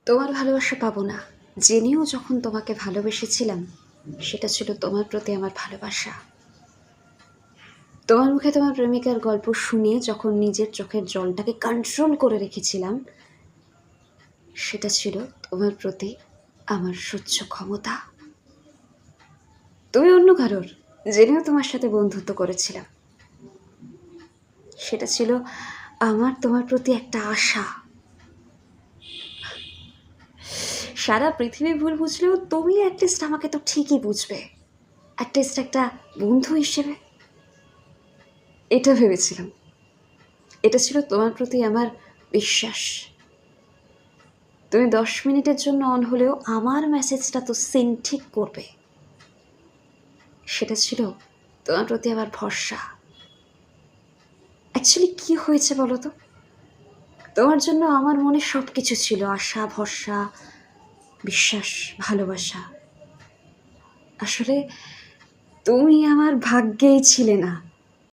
তোমার ভালোবাসা পাবো না জেনেও যখন তোমাকে ভালোবেসেছিলাম, সেটা ছিল তোমার প্রতি আমার ভালোবাসা। তোমার মুখে তোমার প্রেমিকার গল্প শুনে যখন নিজের চোখের জলটাকে কন্ট্রোল করে রেখেছিলাম, সেটা ছিল তোমার প্রতি আমার সহ্য ক্ষমতা। তুমি অন্য কারোর জেনেও তোমার সাথে বন্ধুত্ব করেছিলাম, সেটা ছিল আমার তোমার প্রতি একটা আশা। সারা পৃথিবী ভুল বুঝলেও তুমি অ্যাটলিস্ট আমাকে তো ঠিকই বুঝবে, অ্যাটলিস্ট একটা বন্ধু হিসেবে। এটা ভেবেছিলাম, এটা ছিল তোমার প্রতি আমার বিশ্বাস। তুমি 10 মিনিটের জন্য অন হলেও আমার মেসেজটা তো সিন ঠিক করবে, সেটা ছিল তোমার প্রতি আমার ভরসা। অ্যাকচুয়ালি কি হয়েছে বলো তো, তোমার জন্য আমার মনে সব কিছু ছিল, আশা, ভরসা, বিশ্বাস, ভালোবাসা। আসলে তুমি আমার ভাগ্যেই ছিলে না।